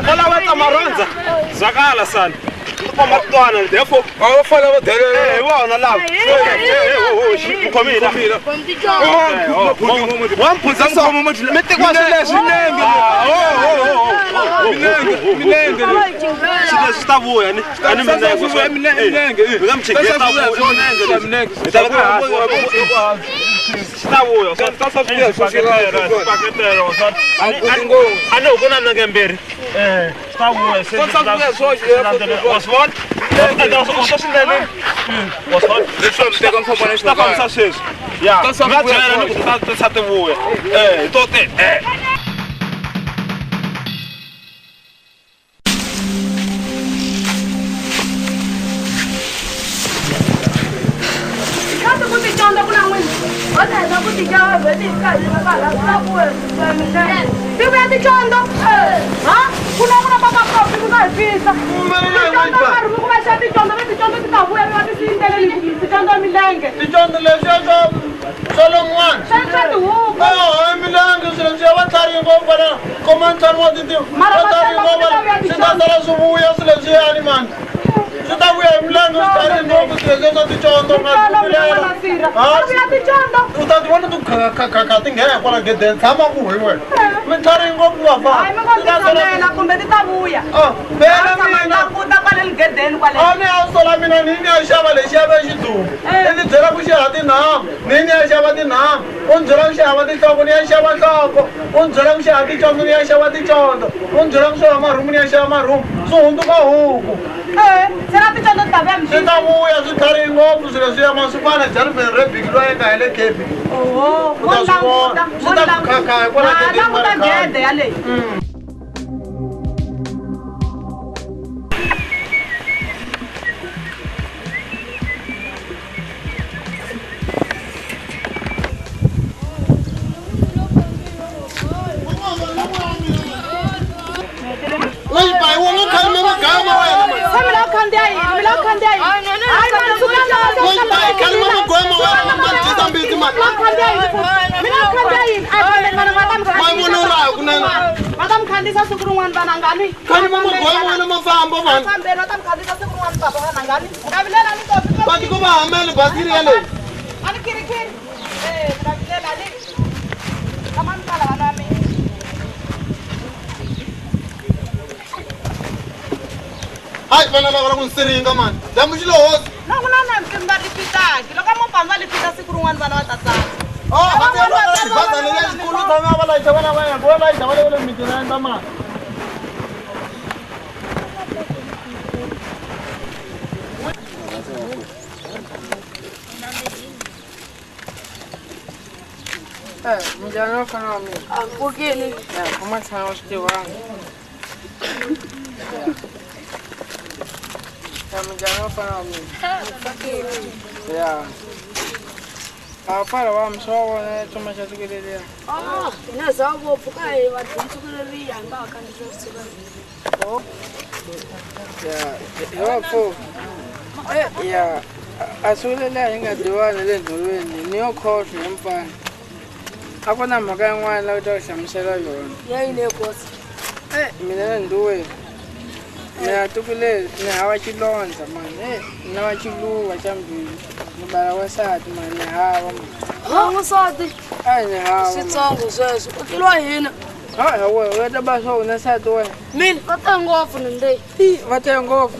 Wala weta maronza. Zakala sana. Kuma twana defo. Awafana badele. Wona la. Ukhomile. Wamphunza ngoma mete kwasileshe inenge. Minenge. Sitavuya ni. Ani minenge. Ngamcheketa minenge. Sitavuya. Paketero. Ano kuna ngembere. Sitavuya. Was what? Was what? Ja, dat zat te woorden. Tot dit. Ai, vana la ku siringa man. Damushilo hosi. Na kuna na mtimba lipita. Kiloka mopamba lipita siku run'wana vana va ta tsaka. Oh, batelo ba bazana ya xikulu tama va la xavana va ya bola yi xavana le mitirani ta mali. Mjano kana mi. Kukini. Kama sana usiwanga. Mjano kana mi. Yeah. Para wa mshawo na choma cha tukelelea. Ina sababu pukai wa tukelelea amba kanisa tukelelea. Oh. Yeah. Yo yeah. Asulela inga diwale le ndolweni niyo khohle mfana. Akona mhaka yan'wana la uta hlamusela yona. Yayine boss. Mina nduwe. Mina tukule ni hawa chilonza man. Na wa chiluwa chambili. Ngibala wasati man ni hawa man. Ngusati. Ni hawa. Sitsongo sweswo. Ukilwa yini? Wena basho unasati wena. Mina vatangofu nende. Vatangofu.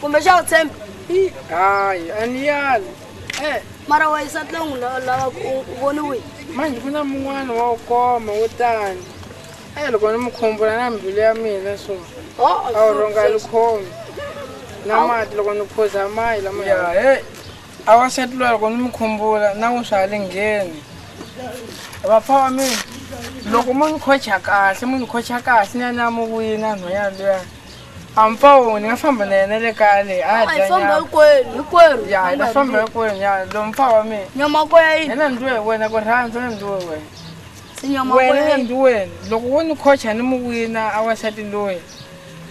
Kumbe xa utshemba. Hayi, aniyali. Mara wa isati langu lava voniwe. Manje kuna mun'wana wa ukoma wo tani. Loko ni mukhumbula na mbilu ya mina so. A wu rhonga likhomi. Na mati loko ni phuza mayi lama ya a wa setliwa loko ni mukhumbula na n'wi swa le ngheni. Vapfa wa mina loko mo ni khocha kahle ni ya na mu vuyina nhwanya liya. Ampawo ni nga famba na yena le kale a dya nyama. Hinkwerhu. Ya, hi ta famba hinkwerhu ya lo mpfa wa mina. Nyama ko ya yini? Yena nduwe wena ku rhandza na nduwe wena. Si nyama ko ya Wena yini? nduwe loko wo ni khocha ni mu wina a wasati loyi.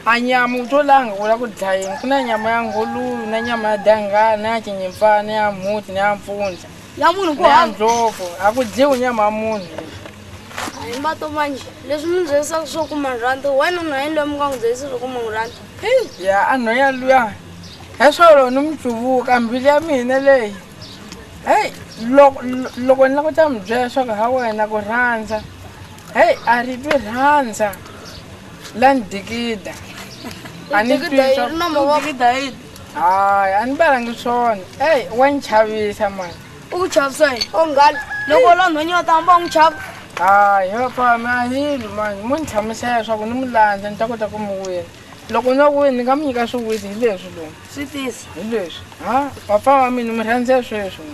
A nyama u to langa u la ku dlayeni ku na nyama ya ngululu na nyama ya dangana na ya tinyimpfana na ya mhuti na ya mpfundla. Ya munhu ku Na ya hava. ndlopfu a ku dyiwi nyama ya munhu. Hayi mbato manje leswi mi byerisaku swo kuma R100 wena na yini loyi mi nga n'wi byerisa swo kuma R100 ya anoya luya hi swolo ni mucuvuka mbilu ya mina leyi heyi loko ni la ku ta mi byela swa ku ha wena ku rhandza heyi a ri twi rhandza la ni dikida a ni twi hayi a ni balangi swona eyi wa ni chavisa mani u ku chavisa yini onghani loko la nhwenya wa tamba u n'wi chava hayi papa a hili mani mo ni tshamisela leswaku ni mu landza ni ta kota ku mi wina loko no wini ni nga mi nyika swiwiti hi leswi lomu swi tisa hi leswi papa wa mina mi rhandzela sweswo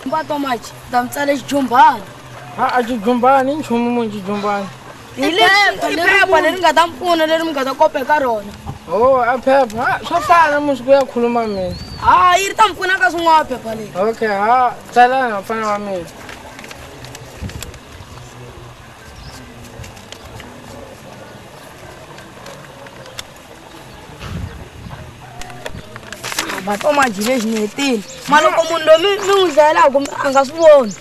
mbato maji ta mi tsale xijumbani a xijumbani i nchumu munhu xijumbani hi phepha leri nga ta mi pfuna leri mi nga ta kopa eka rona a phepha swa fana musi ku ya khuluma mina yi ri ta mi pfuna ka swin'wana phepha leri okay tsalana mfana wa mina mbato maji lexi ni hetile maloko munhu loyi mi n'wi dlayelaku a nga swi voni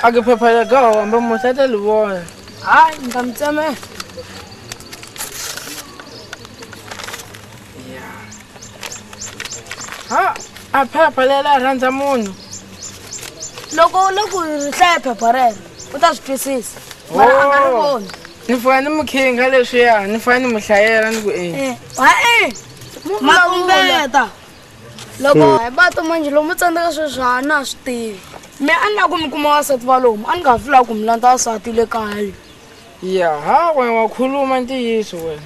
a ke phepha leka hombe musa ta li vona hayi ni ta mi tsemela a phepha lela a rhandza munhu loko u le ku ri hlaya phepha rero u ta swi twisisa mara a nga ri voni ni fane ni mukhinga leswiya ni fane ni mu hlayela ni ku ma kumbeta loko hi bato manje lomu tsandzeka sweswi a na swi tivi me a ni la ku mi kuma wasati va lomu a ni nga fila ku mi landza wasati le kaya wena wa khuluma ntiyiso wena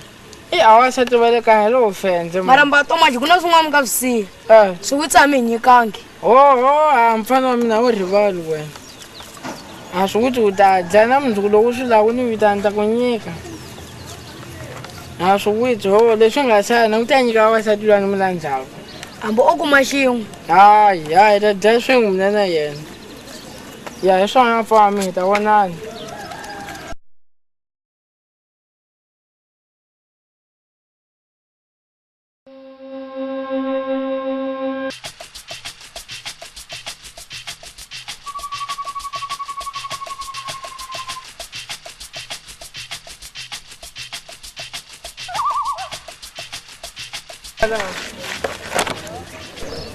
a wasati va le kaya lowo fendze mara mbato manje ku na swin'wana mi nga swi siya swiwitsi a mi hi nyikangi mfana wa mina wo rivali wena a swiwitsi u ta dya na mundzuku loko u swi lava ku ni vitana ta ku nyika a swiwitsi leswi nga sana ku ta nyika vavasati lwani mi landzaka hambi o kuma xin'we hayi hi ta dya swin'we mina na yena hi swona mfa wa mina hi ta vonana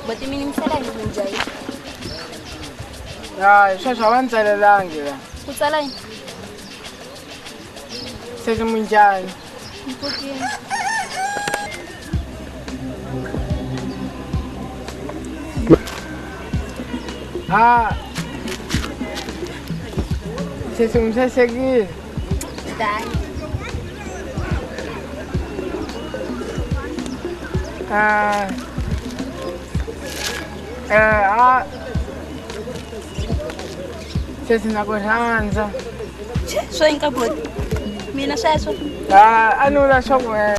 Bati minimsala ni munjai. Sweswo a va ni tsalelangi la Ku tsala yini? se ni munjani Mputini. se si n'wi sasekile Dai. se si na ku rhandza Swo yini ka boti? Mina sweswo. a ni vula swa ku wena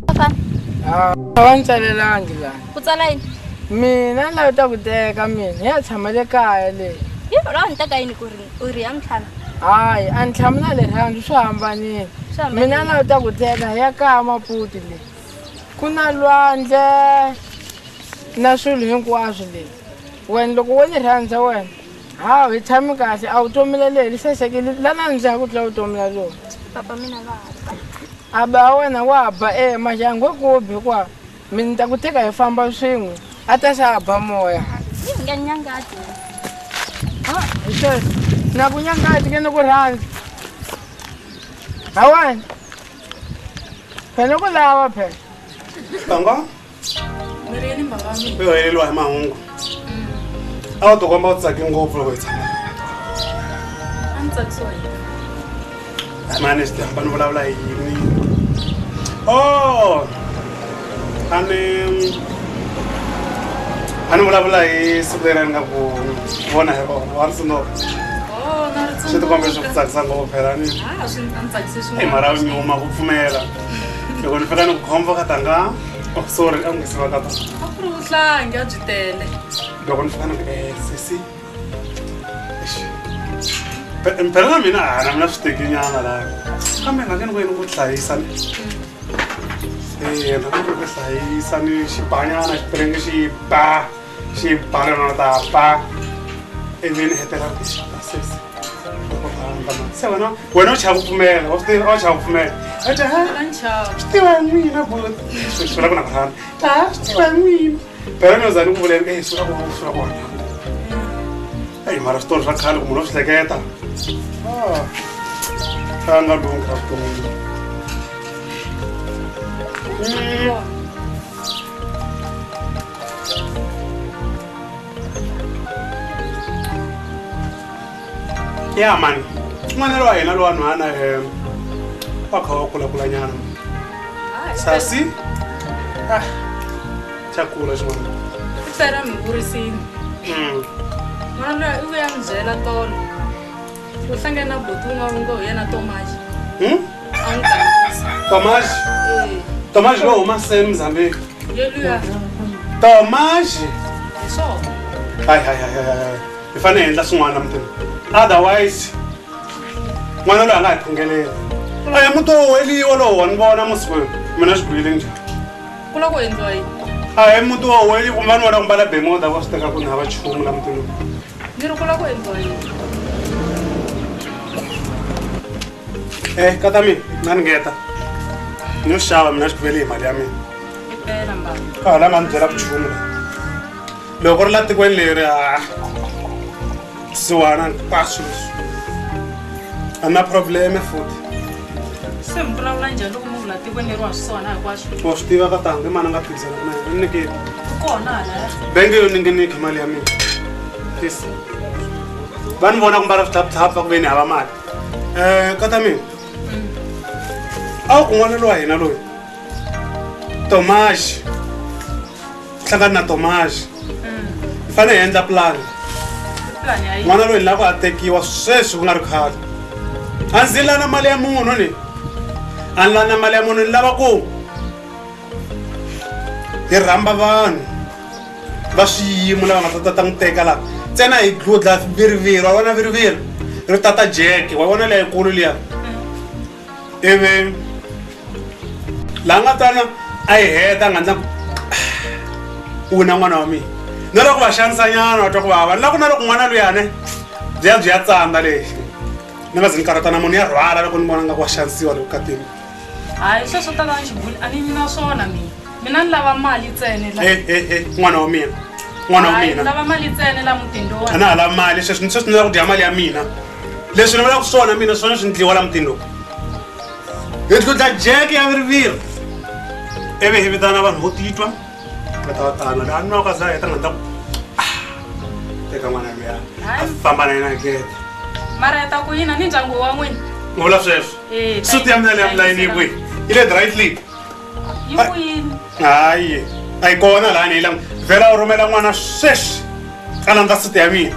a va ni tsalelangi laha Ku tsala yini? mina ni lava ta ku teka mina ya tshama le kaya leyi Ra ni teka yini ku ri u ri ya ntlhanu? hayi a ni tshama na le rhandzu swi hambanile mina ni lava ta ku teka hi ya kaya maputi leyi ku na lwandle na swilo hinkwaswo leyi wena loko wo ni rhandza wena hi tshami kahle a vutomi le leri sasekile lana ni ndzaku tlula vutomi la lowu Papa mina va hapa. a ba wena wa ba maxangu kubi hikuva mina ni ta ku teka hi famba swin'we a ta sa ba moya Ni nga nyangati. hi sweswo na ku nyangati ke ni ku rhandza hawani phela ku lava phela Banga? mirini mbanga wa mina U heleriwa hi mahungu. A wu tikomba u tsake ngopfu loko hi tshama. a ni tsakisiwa hi Mani swi hamba ni vulavula hi yini? A ni vulavula hi siku leri ni nga ku vona hi rona wa ri sinoka. na ri Swi tikomba swi ku tsakisa ngopfu phela ni. swi ni tsakisi Hey, mara u nyuma ku pfumela. Loko ni fika ni ku khomba ka tanga. Oh, sorry, a ngi siva ka tanga. a ku ri vuhlangi a byi tele Loko ni fika ni ku sisi. Phela na mina a na mina swi tekinyana laha. Kambe nga ke ni ku yini ku hlayisa ni. Na ku ku hlayisa ni xibanyana xipirenge xi ba. Xi balana ta ba. eveni hetela sesi wena u chava pfumela u tiva u chava pfumela a swi tiva n'wina sula ku na khana swi tiva n'wina phela mi zani ku vuleni sula kona eyi mara switori swa khale ku munhu wa swi hleketa a nga lunghi ra vutomi ya mani n'wana lowa hina lowa nhwana wa kha wa kulakulanyana sasi xa kula xin'wana Sera mi vurisini. N'wana loyi u vuya mi byela tolo u hlangane na buti wun'wana ngo hi yena Tomaji a n'wi kambisa Tomaji lo huma se Mozambique yeluya Tomaji hi swona hayi hi fanele hi endla swin'wana mutini otherwise n'wana loyi a nga hi phungelela a hi muti wo weliwa lowu wa ni vona musikwenu mina swi buyile njhani ku la ku endliwa yini a hi muti wo weli ku va ni vona ku mbala bemoda va swi teka ku ni hava chumu la mutini ni ri ku la ku endliwa yini kata mina na ni ngeta ni yo xava mina xikuveli hi mali ya mina impela mbala ka hala nga ni byela ku chumu loko ri la tikweni leri siwana hinkwaswo leswi a na probleme futhi se mi vulavula njhani loko mi vula tikweni leri wa swi sona hinkwaswo wa swi tiva ka tangi mana nga phikizana na yena ni nyikile ku kona halaya benge yo ni nge niki mali ya mina please va ni vona ku mbala swithaphutaphu va ku ve ni hava mali kata mina a wu ku n'wana lowa hina loyi Tomaji hlangani na Tomaji hi fanele hi endla pulani plani ya yini n'wana loyi ni lava ku a tekiwa sweswi ku nga ri khale a ndzi lana mali ya munhu ni a ni lana mali ya munhu ni lava ku hi rhamba vanhu va swiyimo lava nga ta n'wi teka laha ntsena hi gludla viriviri wa vona viriviri ri tata jeke wa vona leyikulu liya ivi laha nga tana a yi heta a nga ndla u na n'wana wa mina na loko va xanisanyana wa twa ku vava ni la ku na loko n'wana luyane byi ya tsandza lexi ni nga zi ni karhatana munhu ya rhwala loko ni vona nga ku wa xanisiwa loko katini hayi sweswo tata ni xivuli a ni na swona mina ni lava mali ntsene n'wana wa mina n'wana wa mina ni lava mali ntsene la mutini lowu a na ha lavi mali sweswi ni lava ku dya mali ya mina leswi ni vulaka swona mina swona swi ndliwa la mutini lowu hi tlutla jeke ya viriviri ivi hi vitana vanhu vo titwa va ta va tana laha ni nwaka za heta nga ta ku teka n'wana ya miya a famba na yena geta mara ya ta ku yina ni ndyangu wa n'wina ni vula sweswo suti ya mina leya mulayini yi kwihi yi le drightly yi kwini hayi a yi kona lahani hi lang vhela u rhumela n'wana sweswi a landza suti ya mina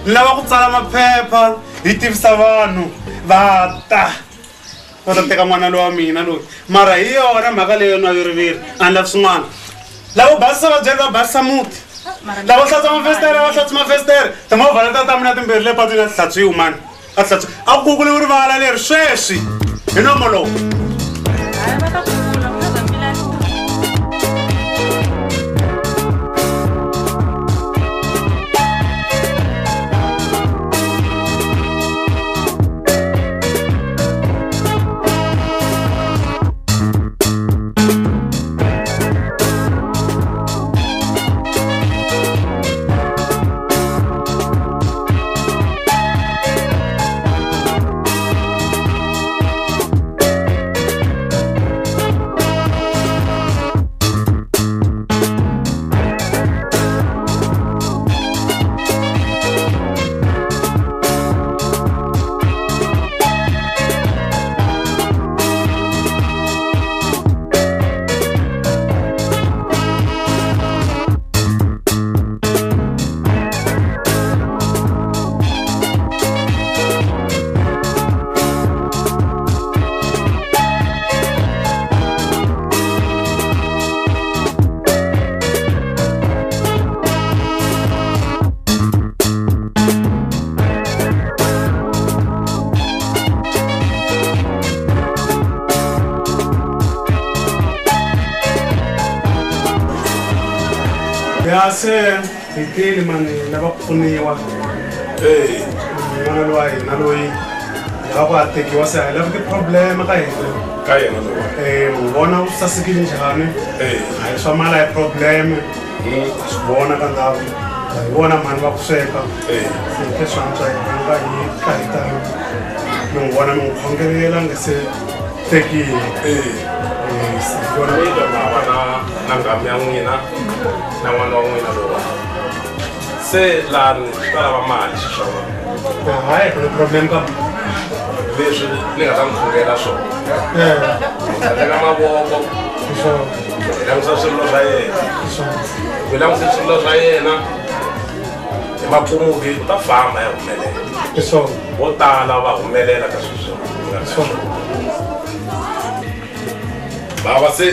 ni lava ku tsala maphepha hi tivisa vanhu va ta teka n'wana lowa mina loyi mara hi yona mhaka leyo nwa viriviri a ni lavi swin'wana lavo basisa va byeli va basisa muti lavo hlantswa mafestere va hlantswa mafestere timovha leta ta mina timbirhi le patwini a ti hlantswiwi mani a ti hlantswi a ku kukuli rivala leri sweswi hi nomo lowu hayi va ta kula ku na zambilani ya se Hitili mani lava ku pfuniwa. N'wana lowa hina loyi lava ku a tekiwa se a hi lavi ti-problem ka hina. Ka yena lowa. N'wi vona u sasekile njhani. A hi swa mala hi problem. Swi vona ka ndhawu. Hi vona mani va ku sweka. Se ke swantswa hina nga hi ka hi ta mi n'wi vona mi n'wi khongelela nge se tekile. Yona yi lava na ngami ya n'wina na n'wana wa n'wina lowa. Se lani ta lava mali xixava. Hayi ku ni problem ka leswi ni nga ta n'wi khongela swona. Teka mavoko. Hi langutisa swilo swa yena. Hi langutisa swilo swa yena. Hi mapfumuki u ta famba ya humelela. Vo tala va humelela ka swilo. Bava se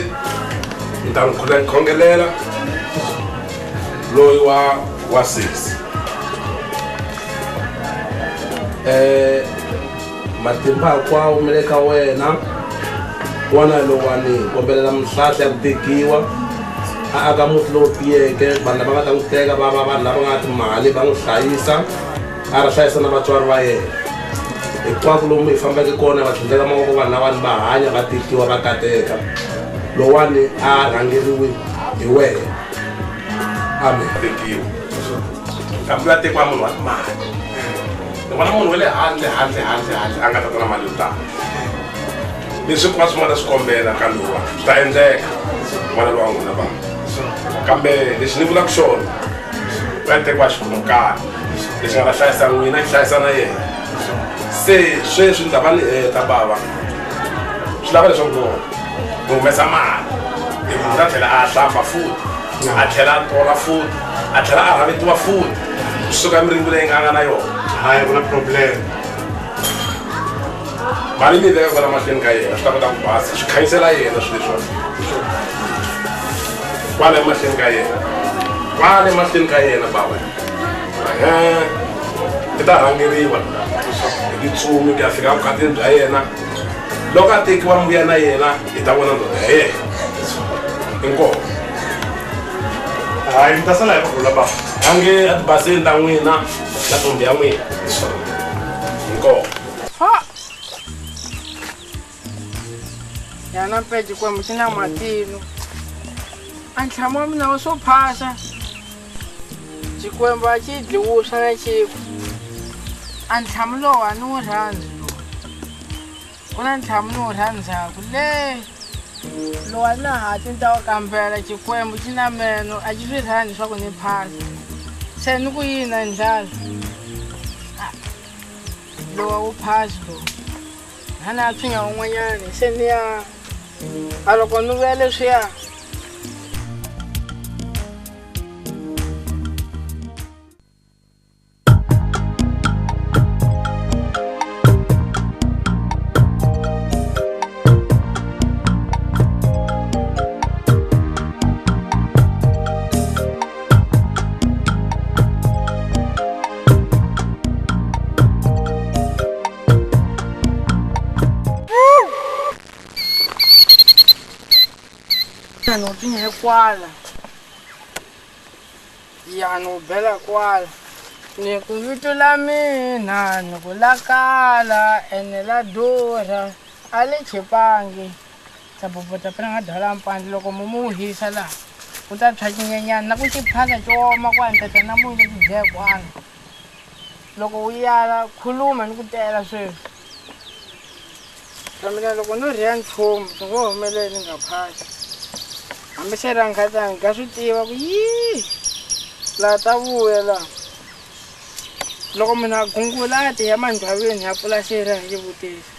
ni ta n'wi khongelela loyi wa 6. Matimba hinkwawo mi le ka wena. N'wana lowani kombelela mihlahla ya ku tekiwa a aka muti lowu tiyeke vanhu lava nga ta n'wi teka va va vanhu lava nga timali va n'wi hlayisa a ri hlayisa na vatswari va yena. Hinkwako lomu hi fambeke kona va tshindeka mavoko vanhu lavani va hanya va tekiwa va kateka. Lowani a rhangeriwi hi wena. Amen. Tekiwa kambe va tekiwa munhu wa timali. Ni vona munhu wa le handle a nga ta ta na mali yo tala. Leswi ku va swin'wana swi kombela ka lowa swi ta endleka n'wana lowa n'wina vanhu. Kambe lexi ni vulaka xona va tekiwa xikhumukani lexi nga ta hlayisa n'wina xi hlayisa na yena. Se sweswi ni ta va ni heta bava swi lava leswaku ku humesa mali hi ku ta tlhela a hlamba futhi a tlhela a tola futhi a tlhela a rhavetiwa futhi kusuka emiringu leyi nga na yona. Hayi ku na problem. Mali ni veka kwala mahlweni ka yena swi ta kota ku basa swi khanyisela yena swilo leswiwani kwale mahlweni ka yena kwale mahlweni ka yena bava i ta rhangeriwa hi titsumi ku ya fika vukatini bya yena. Loko a tekiwa mbuya na yena hi ta vona ndoda ya yena. Inkomo. Hayi mi ta sala hi kurhula bava. Ange a tibaseni ta n'wina na ntombi ya n'wina. Inkomo. Yana mpeji kwembu xi na matino. A ntlhamu wa mina wa swo phasa. Xikwembu a xi dliwusa na xiku. A ntlhamu lowu a ni wu rhandzi lowu. Ku na ntlhamu ni wu rhandzaka le. Lowu a ni na hati ni ta wu kambela xikwembu xi na meno a xi swi rhandzi swa ku ni phasa. Se ni ku yini ndlala. Lowu a wu phasi lowu. A na tswinya un'wanyani se ni ya. A loko ni vuya leswiya no tinya kwala ya no bela kwala ni ku vito la mina ni ku lakala ene la dura ale chipangi sabobota pranga dhala mpandi loko mumu hisa la u ta tshwanyenyana na ku chiphaka xoma ku antata na munhu lexi dyekwana loko u yala khuluma ni ku tela sweswi kambe loko no riya nchumu swi ngo humeleli nga phasi hambi se ranghatanga ka swi tiva ku laha ta vuya laha loko munhu a gungula a ti ya mandhaveni ya pulaseri hi vutisi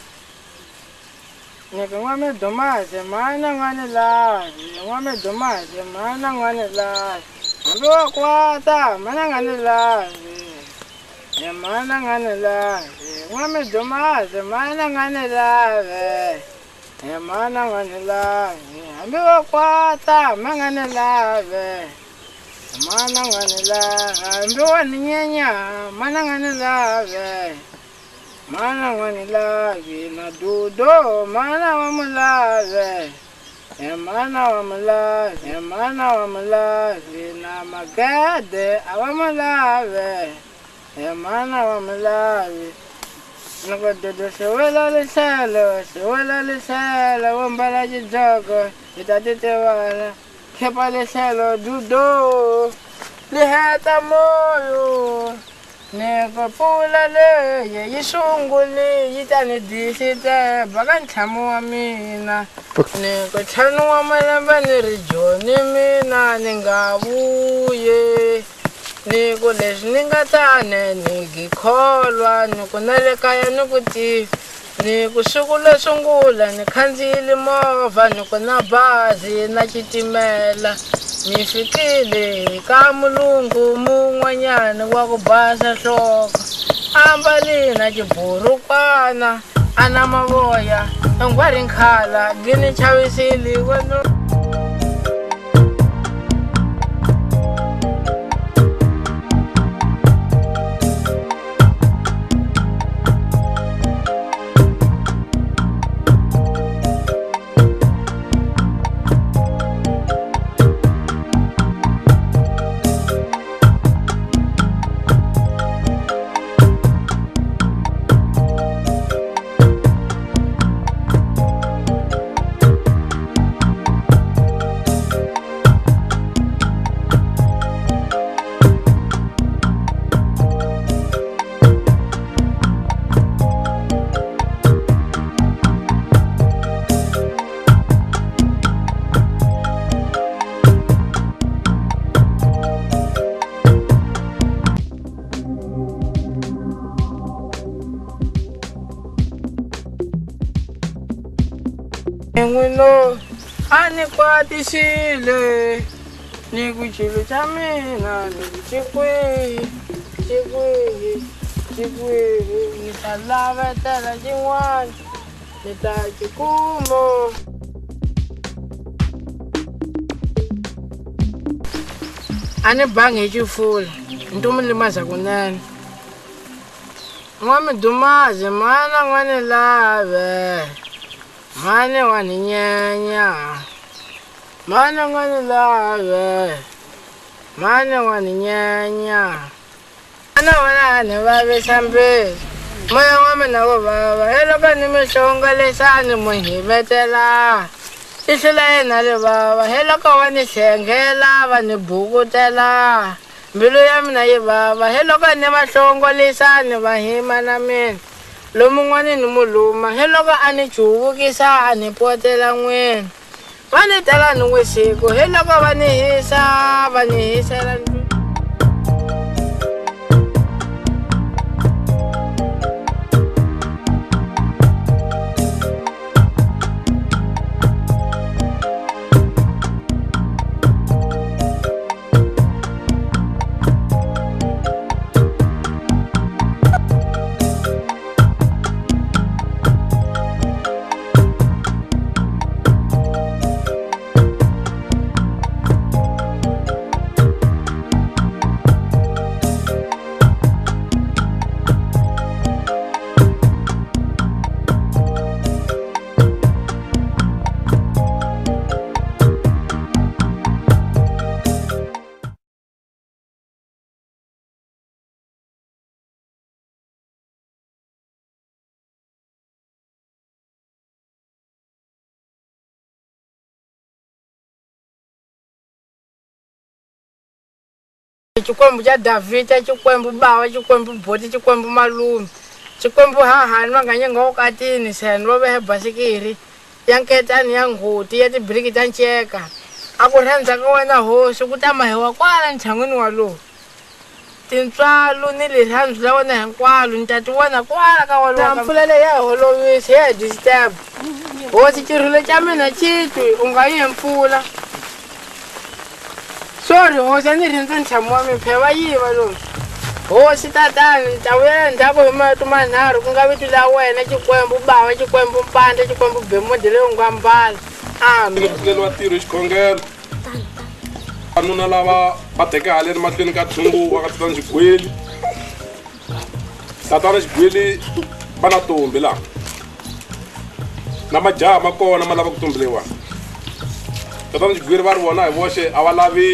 nyeke n'wamedomaze mana n'wane lavi n'wamedomaze mana n'wane lavi hambi wa kwata mana ngane lavi mana ngane lavi n'wamedomaze mana ngane lavi mana ngane lavi hambi wa kwata mangane lavi mana ngane lavi hambi wa ninyenya mana ngane lavi mana ngane lavi na dudo mana wa mulave Emana wa malavi na magade awa malave. Emana wa malavi. Nako dodo sewela liselo, wambala jijogo, itatete wala. Kepa liselo dudo, liheta moyo. Neko pula le, yishunguli, yitani disite, bagan chamu wa mina. Neko chanu wa malamba nirijoni mina, ningabuye. Neko leswi ningatane, nigikholwa, neko nalekaya nikuti. Niku siku lesungula, nikhandziyile movha, neko na bazi, na chitimela. Mi fikile ka mulungu mun'wanyana wa ku basa nhloko ambali na xiburukwana a na mavoya ngwari nkhala gini chavisile wena Ngulo ani kwatisile niku chilo cha mina chikwi nitalava tala chin'wana nitachikumbo ani bangi hi chifula ntumilimaza kunene n'wami dumazi mana n'wani lave Mane wani nyanya, mane wani lave, mane wani nyanya. Mane wani babe sambe, moya wame na baba. Hello kani mishonga lesani muhibetela. Isila ena le baba. Hello ka wani shengela, wani bukutela. Mbilu yami na ye baba. Hello kani mashonga lesani bahima na mina. Lomungwane ni muluma heloka ani chuvukisa ani potela n'wena vani tala ni wisiku heloka vani hisela Chikwembu cha Davita, chikwembu bawa, chikwembu boti, chikwembu malume, chikwembu hahani manganye ngokatini sen robe basikiri yanketani yanguti yati briki tancheka akurenza ka wena hosi kutama hewa kwala nthangweni walo tintswalo ni lihanzu la wena hinkwalo ntati wena kwala ka walo mpfulele ya holovisi ya disturb hosi chirilo cha mina chitwi ungayi mpfula sorry hosi ni rinza nchamu wa miphewa yiva lo hosi tatani tawela ndhaku himatu manharu ku nga vito la wena chikwembu bawa chikwembu mpande chikwembu bemodele ungambala lelwa tiro xikhongelo vanuna lava va teke haleni mahlweni ka tshungu va ka tatana xigwili tatana xigwili va na tombi laha na majaha ma kona ma lava ku tumbeliwa tatana jigwiri va ri vona hi voxe a va lavi